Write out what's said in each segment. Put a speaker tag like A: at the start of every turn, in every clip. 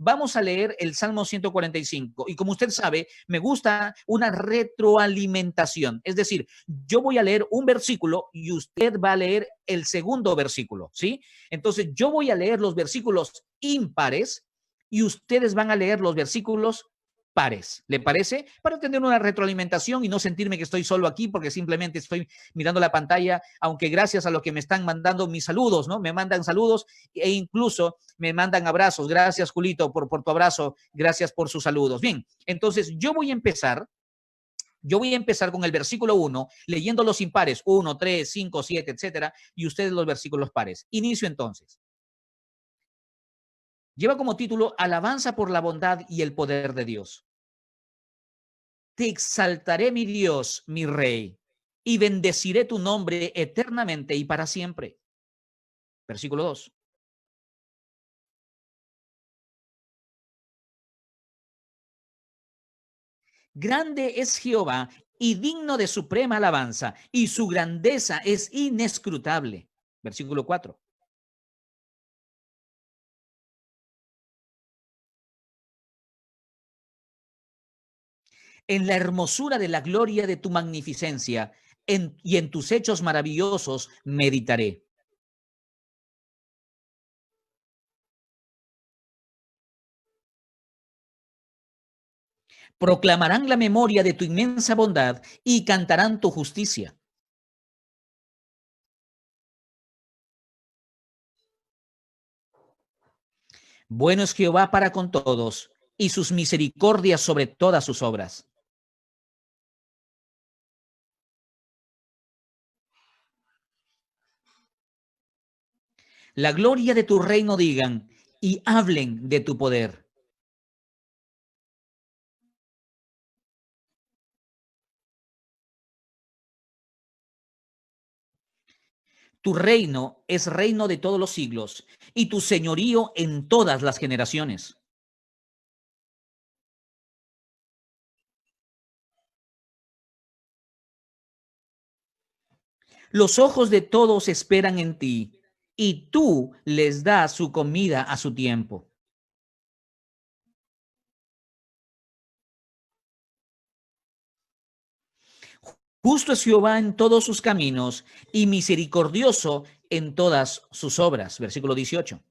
A: vamos a leer el Salmo 145. Y como usted sabe, me gusta una retroalimentación. Es decir, yo voy a leer un versículo y usted va a leer el segundo versículo, ¿sí? Entonces, yo voy a leer los versículos impares y ustedes van a leer los versículos pares. ¿Le parece? Para tener una retroalimentación y no sentirme que estoy solo aquí porque simplemente estoy mirando la pantalla, aunque gracias a lo que me están mandando mis saludos, ¿no? Me mandan saludos e incluso me mandan abrazos. Gracias, Julito, por tu abrazo. Gracias por sus saludos. Bien, entonces yo voy a empezar con el versículo 1, leyendo los impares, 1, 3, 5, 7, etcétera, y ustedes los versículos pares. Inicio entonces. Lleva como título Alabanza por la bondad y el poder de Dios. Te exaltaré, mi Dios, mi Rey, y bendeciré tu nombre eternamente y para siempre. Versículo 2. Grande es Jehová y digno de suprema alabanza, y su grandeza es inescrutable. Versículo 4. En la hermosura de la gloria de tu magnificencia y en tus hechos maravillosos meditaré. Proclamarán la memoria de tu inmensa bondad y cantarán tu justicia. Bueno es Jehová para con todos, y sus misericordias sobre todas sus obras. La gloria de tu reino digan, y hablen de tu poder. Tu reino es reino de todos los siglos, y tu señorío en todas las generaciones. Los ojos de todos esperan en ti, y tú les das su comida a su tiempo. Justo es Jehová en todos sus caminos, y misericordioso en todas sus obras. Versículo 18.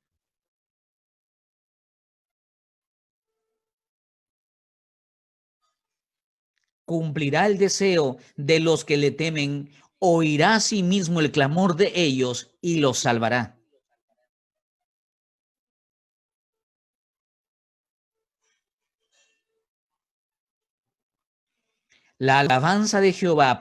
A: Cumplirá el deseo de los que le temen, oirá a sí mismo el clamor de ellos y los salvará. La alabanza de Jehová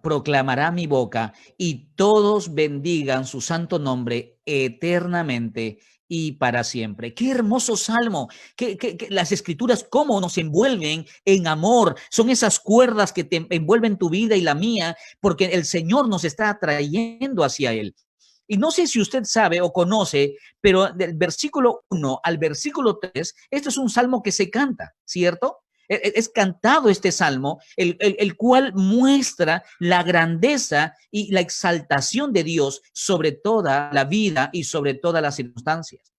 A: proclamará mi boca, y todos bendigan su santo nombre eternamente y para siempre. Qué hermoso salmo, que las escrituras cómo nos envuelven en amor, son esas cuerdas que te envuelven tu vida y la mía, porque el Señor nos está atrayendo hacia Él. Y no sé si usted sabe o conoce, pero del versículo 1 al versículo 3, esto es un salmo que se canta, ¿cierto? Es cantado este salmo, el cual muestra la grandeza y la exaltación de Dios sobre toda la vida y sobre todas las circunstancias.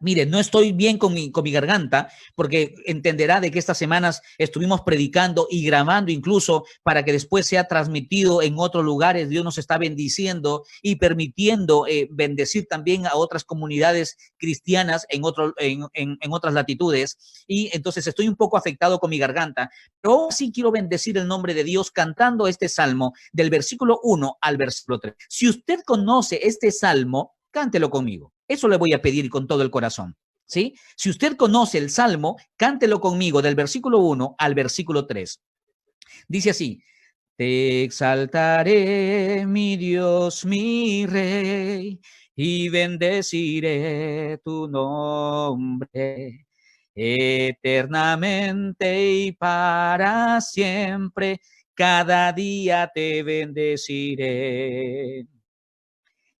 A: Mire, no estoy bien con mi garganta, porque entenderá de que estas semanas estuvimos predicando y grabando incluso para que después sea transmitido en otros lugares. Dios nos está bendiciendo y permitiendo bendecir también a otras comunidades cristianas en otras latitudes. Y entonces estoy un poco afectado con mi garganta, pero sí quiero bendecir el nombre de Dios cantando este salmo del versículo 1 al versículo 3. Si usted conoce este salmo, cántelo conmigo. Eso le voy a pedir con todo el corazón, ¿sí? Si usted conoce el Salmo, cántelo conmigo del versículo 1 al versículo 3. Dice así: te exaltaré, mi Dios, mi Rey, y bendeciré tu nombre eternamente y para siempre. Cada día te bendeciré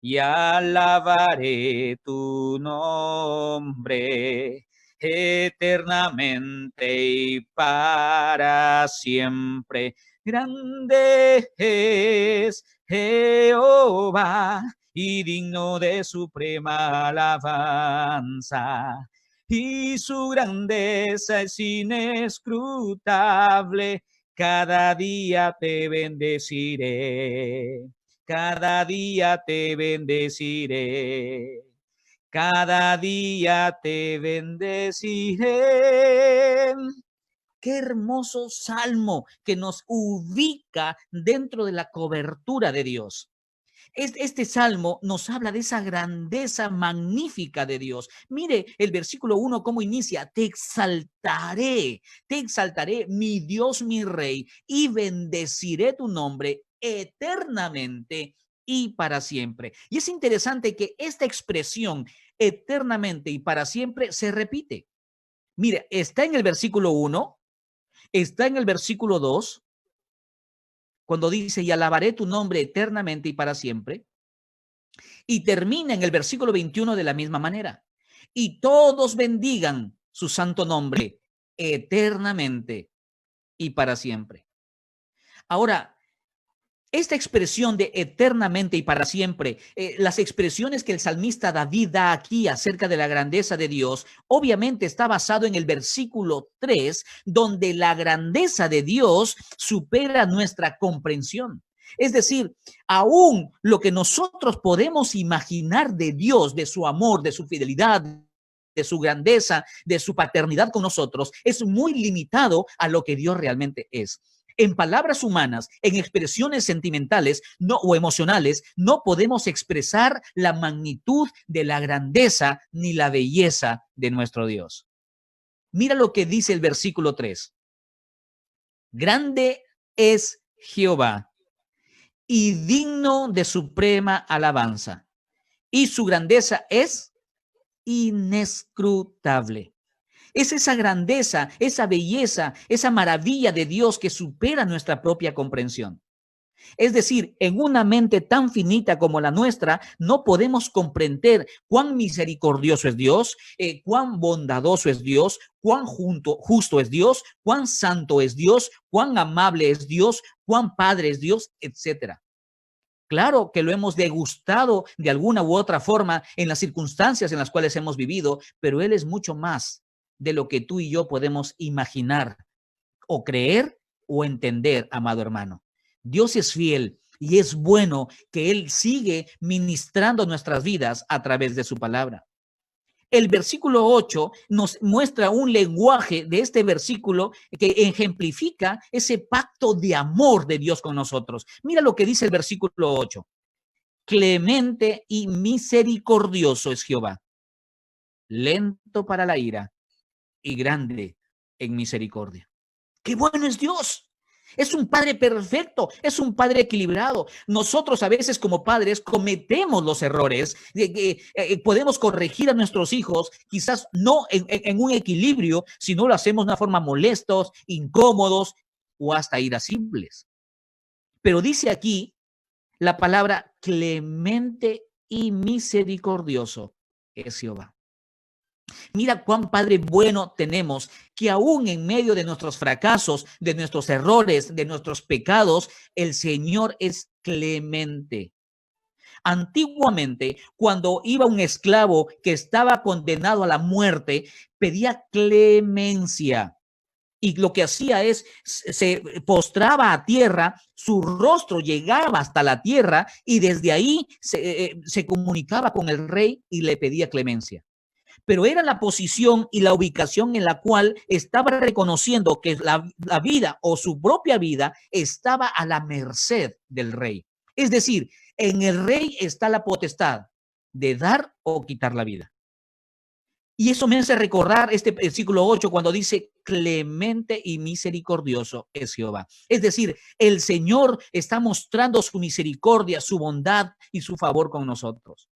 A: y alabaré tu nombre eternamente y para siempre. Grande es Jehová y digno de suprema alabanza. y su grandeza es inescrutable. Cada día te bendeciré, cada día te bendeciré, cada día te bendeciré. Qué hermoso salmo que nos ubica dentro de la cobertura de Dios. Este salmo nos habla de esa grandeza magnífica de Dios. Mire el versículo 1 cómo inicia: te exaltaré, mi Dios, mi Rey, y bendeciré tu nombre eternamente y para siempre. Y es interesante que esta expresión eternamente y para siempre se repite. Mire, está en el versículo 1, está en el versículo 2, cuando dice: y alabaré tu nombre eternamente y para siempre. Y termina en el versículo 21 de la misma manera: y todos bendigan su santo nombre eternamente y para siempre. Ahora, esta expresión de eternamente y para siempre, las expresiones que el salmista David da aquí acerca de la grandeza de Dios, obviamente está basado en el versículo 3, donde la grandeza de Dios supera nuestra comprensión. Es decir, aún lo que nosotros podemos imaginar de Dios, de su amor, de su fidelidad, de su grandeza, de su paternidad con nosotros, es muy limitado a lo que Dios realmente es. En palabras humanas, en expresiones sentimentales o emocionales, no podemos expresar la magnitud de la grandeza ni la belleza de nuestro Dios. Mira lo que dice el versículo 3. Grande es Jehová y digno de suprema alabanza, y su grandeza es inescrutable. Es esa grandeza, esa belleza, esa maravilla de Dios que supera nuestra propia comprensión. Es decir, en una mente tan finita como la nuestra, no podemos comprender cuán misericordioso es Dios, cuán bondadoso es Dios, cuán justo es Dios, cuán santo es Dios, cuán amable es Dios, cuán padre es Dios, etcétera. Claro que lo hemos degustado de alguna u otra forma en las circunstancias en las cuales hemos vivido, pero Él es mucho más de lo que tú y yo podemos imaginar o creer o entender, amado hermano. Dios es fiel y es bueno que Él sigue ministrando nuestras vidas a través de su palabra. El versículo 8 nos muestra un lenguaje de este versículo que ejemplifica ese pacto de amor de Dios con nosotros. Mira lo que dice el versículo 8. Clemente y misericordioso es Jehová, lento para la ira y grande en misericordia. ¡Qué bueno es Dios! Es un padre perfecto, es un padre equilibrado. Nosotros a veces como padres cometemos los errores, podemos corregir a nuestros hijos, quizás no en un equilibrio, sino lo hacemos de una forma molestos, incómodos o hasta irascibles. Pero dice aquí la palabra clemente y misericordioso es Jehová. Mira cuán Padre bueno tenemos, que aún en medio de nuestros fracasos, de nuestros errores, de nuestros pecados, el Señor es clemente. Antiguamente, cuando iba un esclavo que estaba condenado a la muerte, pedía clemencia. Y lo que hacía es, se postraba a tierra, su rostro llegaba hasta la tierra y desde ahí se comunicaba con el rey y le pedía clemencia. Pero era la posición y la ubicación en la cual estaba reconociendo que la vida o su propia vida estaba a la merced del rey. Es decir, en el rey está la potestad de dar o quitar la vida. Y eso me hace recordar este versículo 8 cuando dice clemente y misericordioso es Jehová. Es decir, el Señor está mostrando su misericordia, su bondad y su favor con nosotros.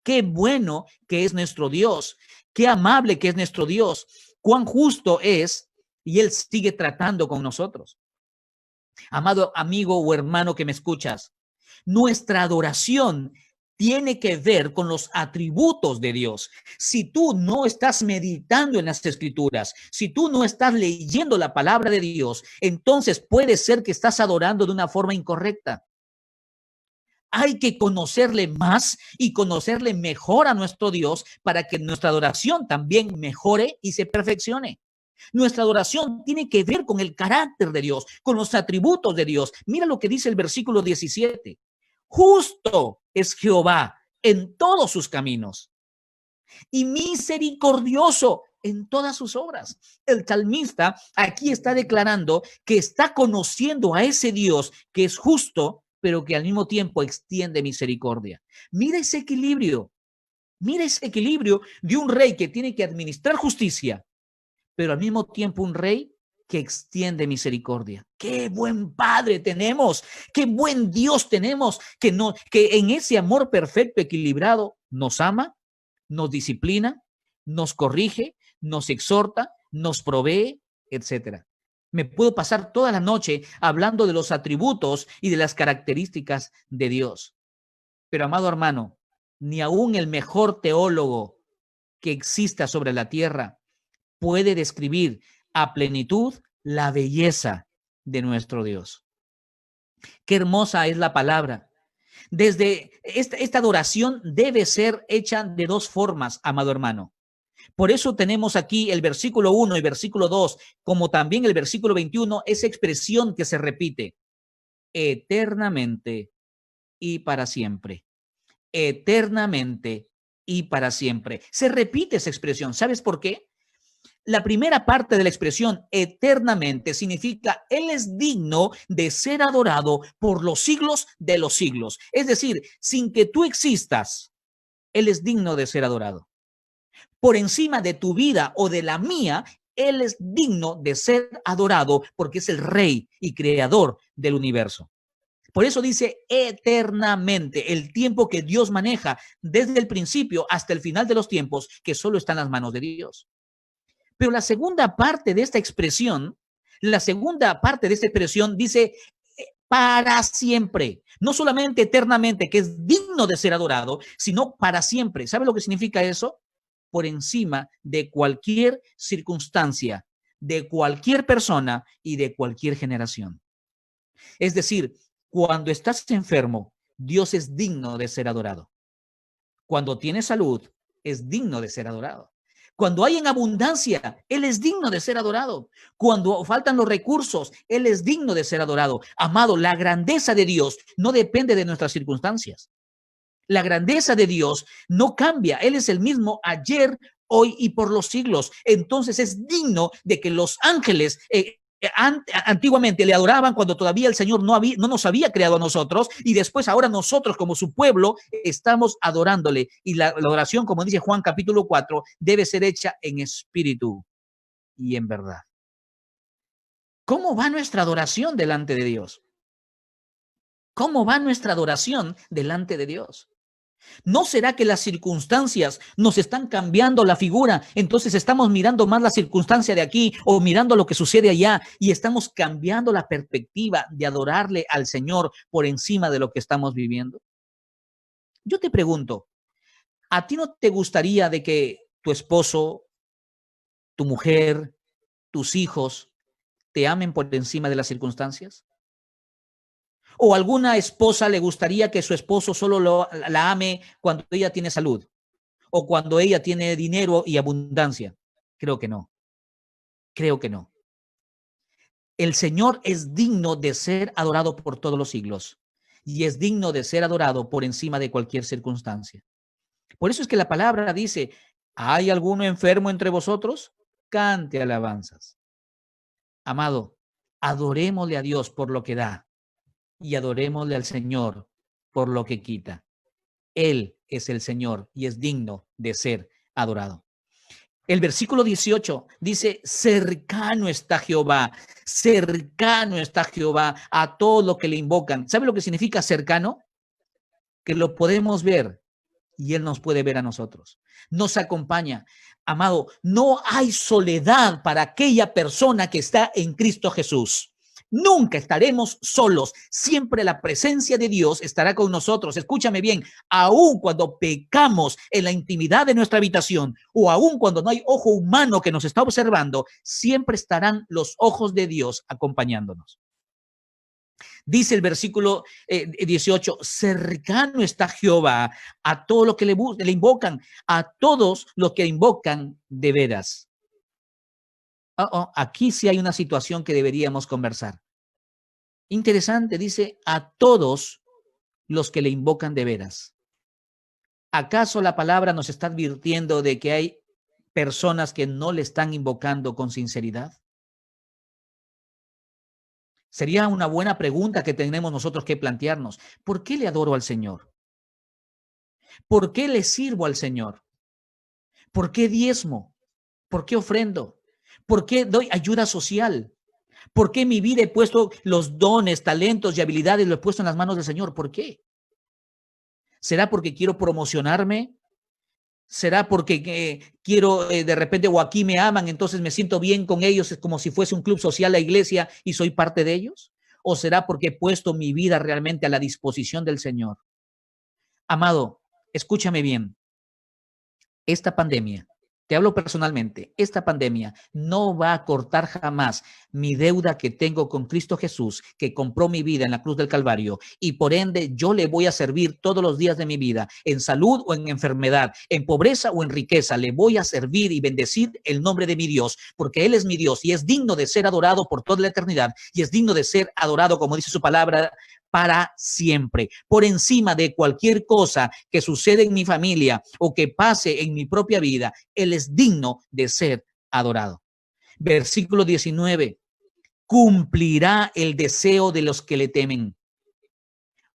A: Qué bueno que es nuestro Dios, qué amable que es nuestro Dios, cuán justo es y Él sigue tratando con nosotros. Amado amigo o hermano que me escuchas, nuestra adoración tiene que ver con los atributos de Dios. Si tú no estás meditando en las Escrituras, si tú no estás leyendo la palabra de Dios, entonces puede ser que estás adorando de una forma incorrecta. Hay que conocerle más y conocerle mejor a nuestro Dios para que nuestra adoración también mejore y se perfeccione. Nuestra adoración tiene que ver con el carácter de Dios, con los atributos de Dios. Mira lo que dice el versículo 17. Justo es Jehová en todos sus caminos y misericordioso en todas sus obras. El salmista aquí está declarando que está conociendo a ese Dios que es justo, pero que al mismo tiempo extiende misericordia. Mira ese equilibrio. Mira ese equilibrio de un rey que tiene que administrar justicia, pero al mismo tiempo un rey que extiende misericordia. Qué buen Padre tenemos, qué buen Dios tenemos, que en ese amor perfecto, equilibrado, nos ama, nos disciplina, nos corrige, nos exhorta, nos provee, etcétera. Me puedo pasar toda la noche hablando de los atributos y de las características de Dios. Pero, amado hermano, ni aún el mejor teólogo que exista sobre la tierra puede describir a plenitud la belleza de nuestro Dios. Qué hermosa es la palabra. Desde esta adoración debe ser hecha de dos formas, amado hermano. Por eso tenemos aquí el versículo 1 y versículo 2, como también el versículo 21, esa expresión que se repite, eternamente y para siempre. Eternamente y para siempre. Se repite esa expresión. ¿Sabes por qué? La primera parte de la expresión eternamente significa Él es digno de ser adorado por los siglos de los siglos. Es decir, sin que tú existas, Él es digno de ser adorado. Por encima de tu vida o de la mía, Él es digno de ser adorado porque es el Rey y Creador del universo. Por eso dice eternamente, el tiempo que Dios maneja desde el principio hasta el final de los tiempos, que solo está en las manos de Dios. Pero la segunda parte de esta expresión, dice para siempre, no solamente eternamente, que es digno de ser adorado, sino para siempre. ¿Sabe lo que significa eso? Por encima de cualquier circunstancia, de cualquier persona y de cualquier generación. Es decir, cuando estás enfermo, Dios es digno de ser adorado. Cuando tienes salud, es digno de ser adorado. Cuando hay en abundancia, Él es digno de ser adorado. Cuando faltan los recursos, Él es digno de ser adorado. Amado, la grandeza de Dios no depende de nuestras circunstancias. La grandeza de Dios no cambia. Él es el mismo ayer, hoy y por los siglos. Entonces es digno de que los ángeles antiguamente le adoraban cuando todavía el Señor no nos había creado a nosotros, y después ahora nosotros como su pueblo estamos adorándole. Y la adoración, como dice Juan capítulo 4, debe ser hecha en espíritu y en verdad. ¿Cómo va nuestra adoración delante de Dios? ¿Cómo va nuestra adoración delante de Dios? ¿No será que las circunstancias nos están cambiando la figura? Entonces estamos mirando más la circunstancia de aquí o mirando lo que sucede allá y estamos cambiando la perspectiva de adorarle al Señor por encima de lo que estamos viviendo. Yo te pregunto, ¿a ti no te gustaría de que tu esposo, tu mujer, tus hijos te amen por encima de las circunstancias? ¿O alguna esposa le gustaría que su esposo solo la ame cuando ella tiene salud o cuando ella tiene dinero y abundancia? Creo que no. Creo que no. El Señor es digno de ser adorado por todos los siglos y es digno de ser adorado por encima de cualquier circunstancia. Por eso es que la palabra dice, ¿hay alguno enfermo entre vosotros? Cante alabanzas. Amado, adorémosle a Dios por lo que da y adorémosle al Señor por lo que quita. Él es el Señor y es digno de ser adorado. El versículo 18 dice, cercano está Jehová a todo lo que le invocan. ¿Sabe lo que significa cercano? Que lo podemos ver y Él nos puede ver a nosotros. Nos acompaña. Amado, no hay soledad para aquella persona que está en Cristo Jesús. Nunca estaremos solos. Siempre la presencia de Dios estará con nosotros. Escúchame bien, aun cuando pecamos en la intimidad de nuestra habitación o aun cuando no hay ojo humano que nos está observando, siempre estarán los ojos de Dios acompañándonos. Dice el versículo 18, cercano está Jehová a todos los que le invocan, a todos los que invocan de veras. Aquí sí hay una situación que deberíamos conversar. Interesante, dice, a todos los que le invocan de veras. ¿Acaso la palabra nos está advirtiendo de que hay personas que no le están invocando con sinceridad? Sería una buena pregunta que tenemos nosotros que plantearnos. ¿Por qué le adoro al Señor? ¿Por qué le sirvo al Señor? ¿Por qué diezmo? ¿Por qué ofrendo? ¿Por qué doy ayuda social? ¿Por qué mi vida he puesto los dones, talentos y habilidades, lo he puesto en las manos del Señor? ¿Por qué? ¿Será porque quiero promocionarme? ¿Será porque quiero de repente o aquí me aman, entonces me siento bien con ellos, es como si fuese un club social, la iglesia, y soy parte de ellos? ¿O será porque he puesto mi vida realmente a la disposición del Señor? Amado, escúchame bien. Esta pandemia, te hablo personalmente, esta pandemia no va a cortar jamás mi deuda que tengo con Cristo Jesús, que compró mi vida en la cruz del Calvario, y por ende yo le voy a servir todos los días de mi vida, en salud o en enfermedad, en pobreza o en riqueza, le voy a servir y bendecir el nombre de mi Dios, porque Él es mi Dios y es digno de ser adorado por toda la eternidad y es digno de ser adorado, como dice su palabra, para siempre, por encima de cualquier cosa que suceda en mi familia o que pase en mi propia vida. Él es digno de ser adorado. Versículo 19, cumplirá el deseo de los que le temen.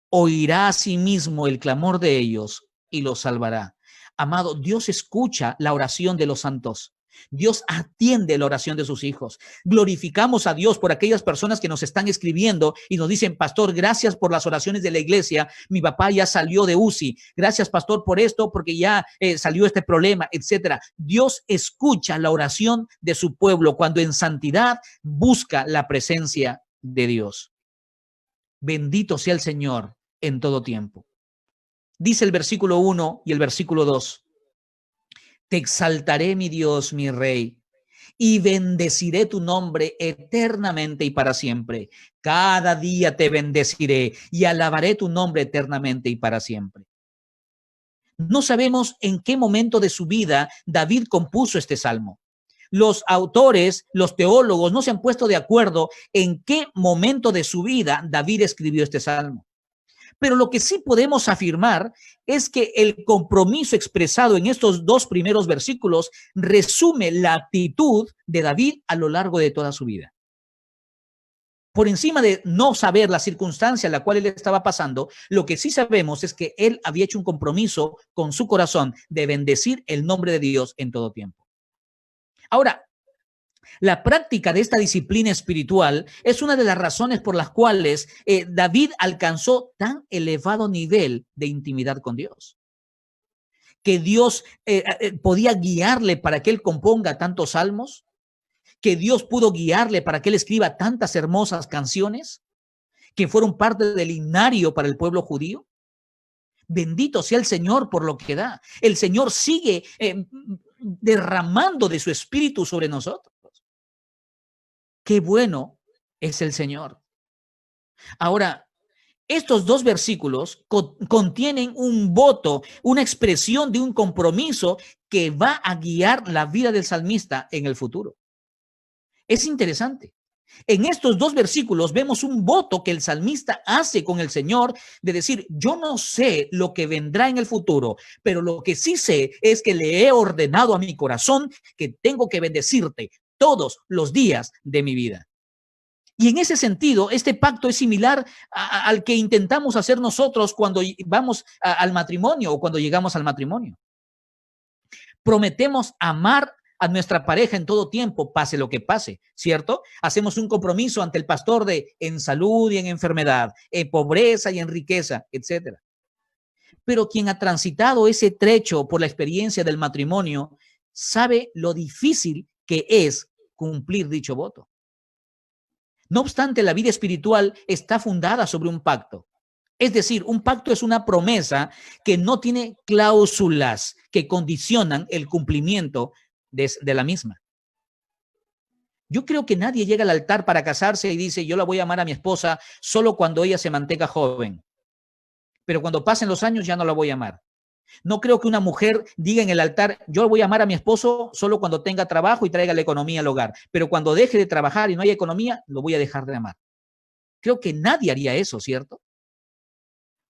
A: Oirá a sí mismo el clamor de ellos y los salvará. Amado, Dios escucha la oración de los santos. Dios atiende la oración de sus hijos. Glorificamos a Dios por aquellas personas que nos están escribiendo y nos dicen, pastor, gracias por las oraciones de la iglesia. Mi papá ya salió de UCI. Gracias, pastor, por esto, porque ya salió este problema, etcétera. Dios escucha la oración de su pueblo cuando en santidad busca la presencia de Dios. Bendito sea el Señor en todo tiempo. Dice el versículo 1 y el versículo 2. Te exaltaré, mi Dios, mi Rey, y bendeciré tu nombre eternamente y para siempre. Cada día te bendeciré y alabaré tu nombre eternamente y para siempre. No sabemos en qué momento de su vida David compuso este salmo. Los autores, los teólogos no se han puesto de acuerdo en qué momento de su vida David escribió este salmo. Pero lo que sí podemos afirmar es que el compromiso expresado en estos dos primeros versículos resume la actitud de David a lo largo de toda su vida. Por encima de no saber la circunstancia en la cual él estaba pasando, lo que sí sabemos es que él había hecho un compromiso con su corazón de bendecir el nombre de Dios en todo tiempo. Ahora, la práctica de esta disciplina espiritual es una de las razones por las cuales David alcanzó tan elevado nivel de intimidad con Dios. Que Dios podía guiarle para que él componga tantos salmos, que Dios pudo guiarle para que él escriba tantas hermosas canciones que fueron parte del himnario para el pueblo judío. Bendito sea el Señor por lo que da. El Señor sigue derramando de su espíritu sobre nosotros. Qué bueno es el Señor. Ahora, estos dos versículos contienen un voto, una expresión de un compromiso que va a guiar la vida del salmista en el futuro. Es interesante. En estos dos versículos vemos un voto que el salmista hace con el Señor de decir, yo no sé lo que vendrá en el futuro, pero lo que sí sé es que le he ordenado a mi corazón que tengo que bendecirte todos los días de mi vida. Y en ese sentido, este pacto es similar al que intentamos hacer nosotros cuando vamos al matrimonio o cuando llegamos al matrimonio. Prometemos amar a nuestra pareja en todo tiempo, pase lo que pase, ¿cierto? Hacemos un compromiso ante el pastor de en salud y en enfermedad, en pobreza y en riqueza, etcétera. Pero quien ha transitado ese trecho por la experiencia del matrimonio sabe lo difícil que es cumplir dicho voto. No obstante, la vida espiritual está fundada sobre un pacto. Es decir, un pacto es una promesa que no tiene cláusulas que condicionan el cumplimiento de la misma. Yo creo que nadie llega al altar para casarse y dice, yo la voy a amar a mi esposa solo cuando ella se mantenga joven, pero cuando pasen los años ya no la voy a amar. No creo que una mujer diga en el altar, yo voy a amar a mi esposo solo cuando tenga trabajo y traiga la economía al hogar, pero cuando deje de trabajar y no haya economía, lo voy a dejar de amar. Creo que nadie haría eso, ¿cierto?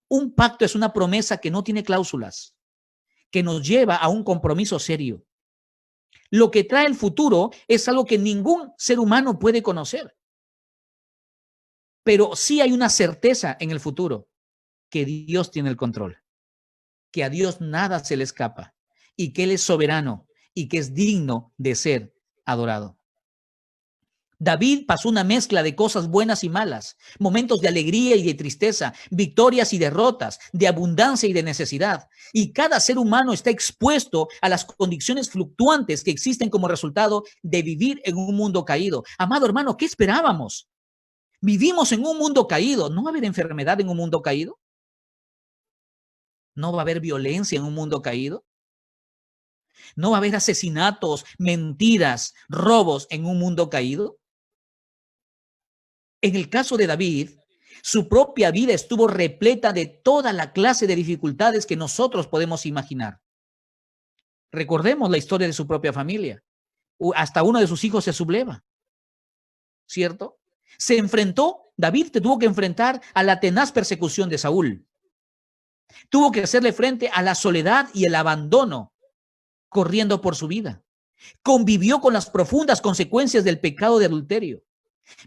A: Un pacto es una promesa que no tiene cláusulas, que nos lleva a un compromiso serio. Lo que trae el futuro es algo que ningún ser humano puede conocer, pero sí hay una certeza en el futuro, que Dios tiene el control, que a Dios nada se le escapa y que Él es soberano y que es digno de ser adorado. David pasó una mezcla de cosas buenas y malas, momentos de alegría y de tristeza, victorias y derrotas, de abundancia y de necesidad. Y cada ser humano está expuesto a las condiciones fluctuantes que existen como resultado de vivir en un mundo caído. Amado hermano, ¿qué esperábamos? Vivimos en un mundo caído. ¿No va a haber enfermedad en un mundo caído? ¿No va a haber violencia en un mundo caído? ¿No va a haber asesinatos, mentiras, robos en un mundo caído? En el caso de David, su propia vida estuvo repleta de toda la clase de dificultades que nosotros podemos imaginar. Recordemos la historia de su propia familia. Hasta uno de sus hijos se subleva, ¿cierto? David tuvo que enfrentar a la tenaz persecución de Saúl. Tuvo que hacerle frente a la soledad y el abandono, corriendo por su vida. Convivió con las profundas consecuencias del pecado de adulterio.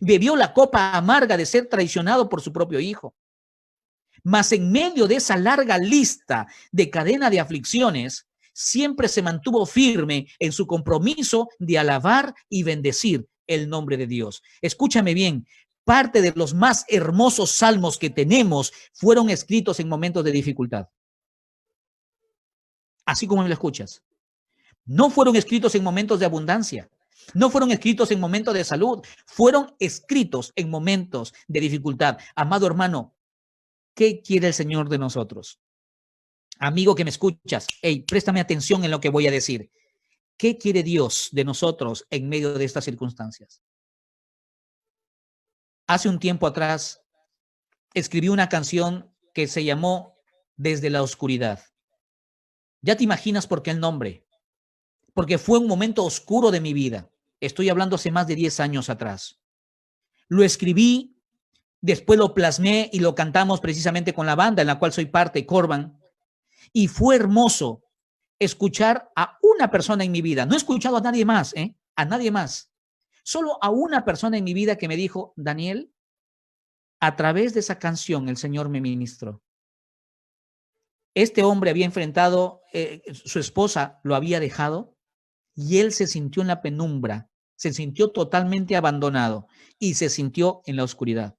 A: Bebió la copa amarga de ser traicionado por su propio hijo. Mas en medio de esa larga lista de cadena de aflicciones, siempre se mantuvo firme en su compromiso de alabar y bendecir el nombre de Dios. Escúchame bien, parte de los más hermosos salmos que tenemos fueron escritos en momentos de dificultad. Así como me lo escuchas. No fueron escritos en momentos de abundancia. No fueron escritos en momentos de salud. Fueron escritos en momentos de dificultad. Amado hermano, ¿qué quiere el Señor de nosotros? Amigo que me escuchas, hey, préstame atención en lo que voy a decir. ¿Qué quiere Dios de nosotros en medio de estas circunstancias? Hace un tiempo atrás escribí una canción que se llamó Desde la Oscuridad. Ya te imaginas por qué el nombre. Porque fue un momento oscuro de mi vida. Estoy hablando hace más de 10 años atrás. Lo escribí, después lo plasmé y lo cantamos precisamente con la banda en la cual soy parte, Corban. Y fue hermoso escuchar a una persona en mi vida. No he escuchado a nadie más, a nadie más. Solo a una persona en mi vida que me dijo, Daniel, a través de esa canción el Señor me ministró. Este hombre había enfrentado, su esposa lo había dejado y él se sintió en la penumbra, se sintió totalmente abandonado y se sintió en la oscuridad.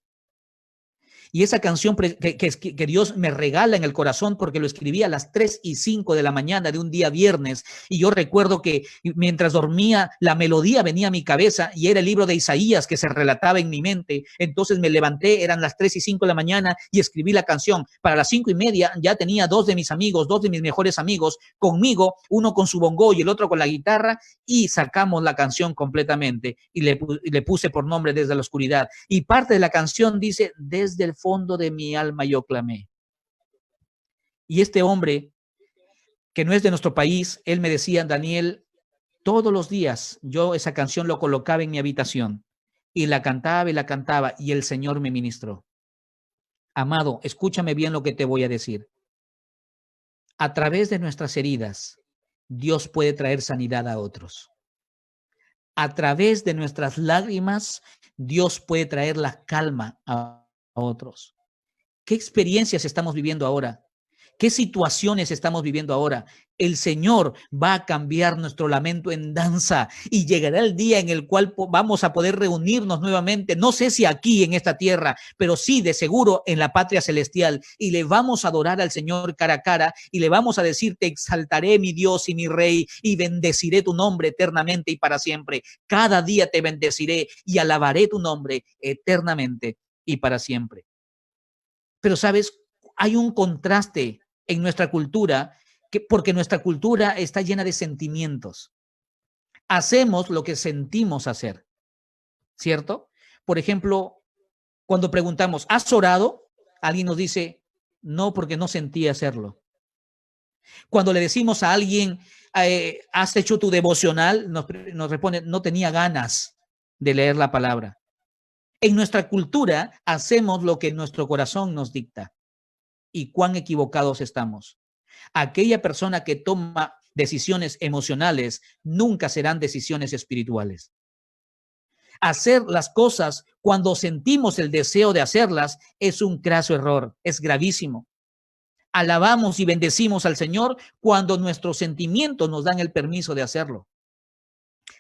A: Y esa canción que Dios me regala en el corazón porque lo escribí a las 3:05 de la mañana de un día viernes. Y yo recuerdo que mientras dormía, la melodía venía a mi cabeza y era el libro de Isaías que se relataba en mi mente. Entonces me levanté, eran las 3:05 de la mañana y escribí la canción. Para las 5:30 ya tenía dos de mis amigos, dos de mis mejores amigos conmigo, uno con su bongo y el otro con la guitarra, y sacamos la canción completamente y le puse por nombre Desde la Oscuridad. Y parte de la canción dice, desde el fondo de mi alma yo clamé. Y este hombre, que no es de nuestro país, él me decía, Daniel, todos los días yo esa canción lo colocaba en mi habitación y la cantaba y el Señor me ministró. Amado, escúchame bien lo que te voy a decir. A través de nuestras heridas, Dios puede traer sanidad a otros. A través de nuestras lágrimas, Dios puede traer la calma a otros. ¿Qué experiencias estamos viviendo ahora? ¿Qué situaciones estamos viviendo ahora? El Señor va a cambiar nuestro lamento en danza y llegará el día en el cual vamos a poder reunirnos nuevamente. No sé si aquí en esta tierra, pero sí de seguro en la patria celestial. Y le vamos a adorar al Señor cara a cara y le vamos a decir, te exaltaré mi Dios y mi Rey y bendeciré tu nombre eternamente y para siempre. Cada día te bendeciré y alabaré tu nombre eternamente y para siempre. Pero, ¿sabes? Hay un contraste en nuestra cultura, porque nuestra cultura está llena de sentimientos. Hacemos lo que sentimos hacer. ¿cierto? Por ejemplo, cuando preguntamos, ¿has orado? Alguien nos dice, no, porque no sentí hacerlo. Cuando le decimos a alguien, ¿has hecho tu devocional? Nos responde, no tenía ganas de leer la palabra. En nuestra cultura hacemos lo que nuestro corazón nos dicta. ¿Y cuán equivocados estamos? Aquella persona que toma decisiones emocionales nunca serán decisiones espirituales. Hacer las cosas cuando sentimos el deseo de hacerlas es un craso error, es gravísimo. Alabamos y bendecimos al Señor cuando nuestros sentimientos nos dan el permiso de hacerlo.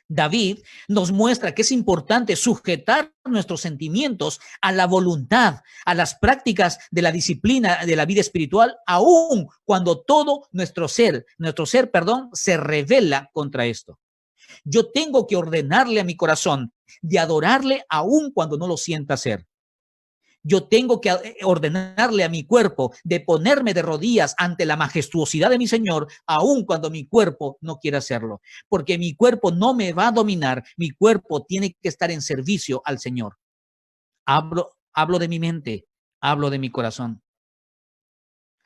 A: David nos muestra que es importante sujetar nuestros sentimientos a la voluntad, a las prácticas de la disciplina de la vida espiritual, aun cuando todo nuestro ser, se revela contra esto. Yo tengo que ordenarle a mi corazón de adorarle aun cuando no lo sienta hacer. Yo tengo que ordenarle a mi cuerpo de ponerme de rodillas ante la majestuosidad de mi Señor, aun cuando mi cuerpo no quiera hacerlo, porque mi cuerpo no me va a dominar, mi cuerpo tiene que estar en servicio al Señor. Hablo de mi mente, hablo de mi corazón.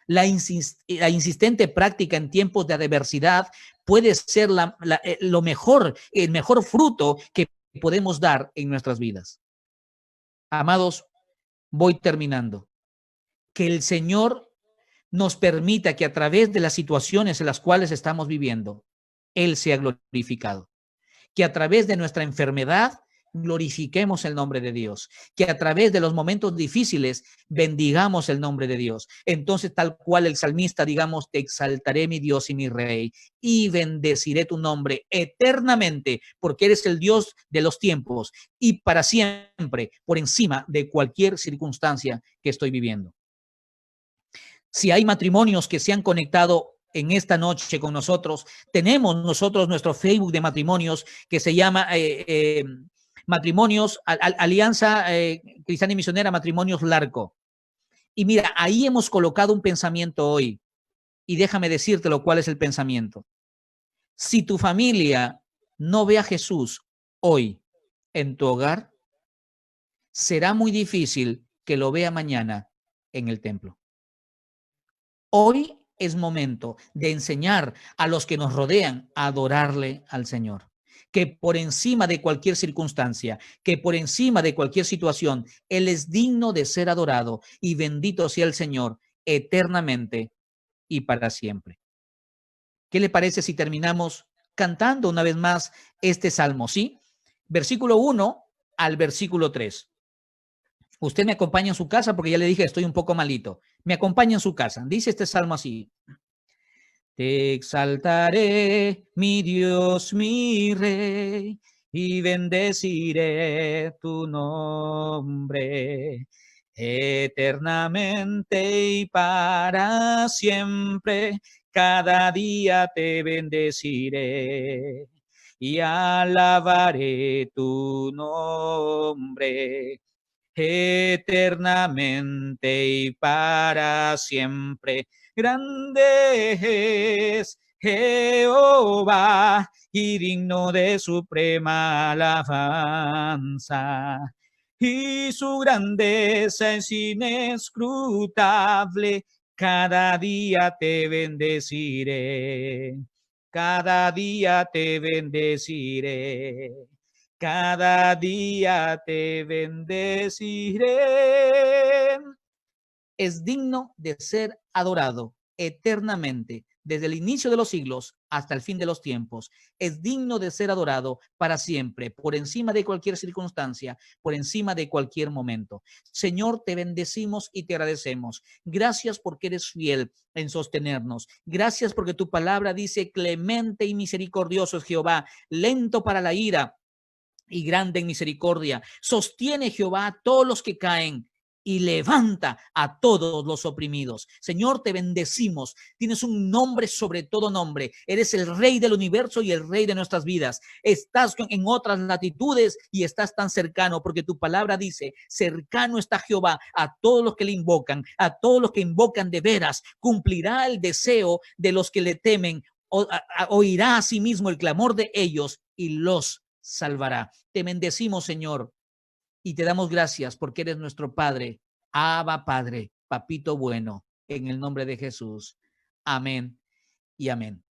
A: La insistente práctica en tiempos de adversidad puede ser el mejor fruto que podemos dar en nuestras vidas. Amados, voy terminando. Que el Señor nos permita que a través de las situaciones en las cuales estamos viviendo, Él sea glorificado. Que a través de nuestra enfermedad glorifiquemos el nombre de Dios. Que a través de los momentos difíciles bendigamos el nombre de Dios. Entonces, tal cual el salmista, digamos, te exaltaré mi Dios y mi Rey y bendeciré tu nombre eternamente porque eres el Dios de los tiempos y para siempre por encima de cualquier circunstancia que estoy viviendo. Si hay matrimonios que se han conectado en esta noche con nosotros, tenemos nosotros nuestro Facebook de matrimonios que se llama Matrimonios, Alianza Cristiana y Misionera Matrimonios Larco. Y mira, ahí hemos colocado un pensamiento hoy. Y déjame decirte lo cual es el pensamiento. Si tu familia no ve a Jesús hoy en tu hogar, será muy difícil que lo vea mañana en el templo. Hoy es momento de enseñar a los que nos rodean a adorarle al Señor. Que por encima de cualquier circunstancia, que por encima de cualquier situación, Él es digno de ser adorado y bendito sea el Señor eternamente y para siempre. ¿Qué le parece si terminamos cantando una vez más este salmo? ¿Sí? Versículo 1 al versículo 3. Usted me acompaña en su casa porque ya le dije, estoy un poco malito. Me acompaña en su casa. Dice este salmo así. Te exaltaré, mi Dios, mi Rey, y bendeciré tu nombre eternamente y para siempre. Cada día te bendeciré y alabaré tu nombre eternamente y para siempre. Grande es Jehová y digno de suprema alabanza. Y su grandeza es inescrutable. Cada día te bendeciré. Cada día te bendeciré. Cada día te bendeciré. Es digno de ser adorado eternamente, desde el inicio de los siglos hasta el fin de los tiempos. Es digno de ser adorado para siempre, por encima de cualquier circunstancia, por encima de cualquier momento. Señor, te bendecimos y te agradecemos. Gracias porque eres fiel en sostenernos. Gracias porque tu palabra dice, clemente y misericordioso es Jehová, lento para la ira y grande en misericordia. Sostiene Jehová a todos los que caen y levanta a todos los oprimidos. Señor, te bendecimos. Tienes un nombre sobre todo nombre. Eres el Rey del universo y el Rey de nuestras vidas. Estás en otras latitudes y estás tan cercano porque tu palabra dice, cercano está Jehová a todos los que le invocan, a todos los que invocan de veras. Cumplirá el deseo de los que le temen. Oirá a sí mismo el clamor de ellos y los salvará. Te bendecimos, Señor, y te damos gracias porque eres nuestro Padre. Abba Padre, Papito bueno, en el nombre de Jesús. Amén y amén.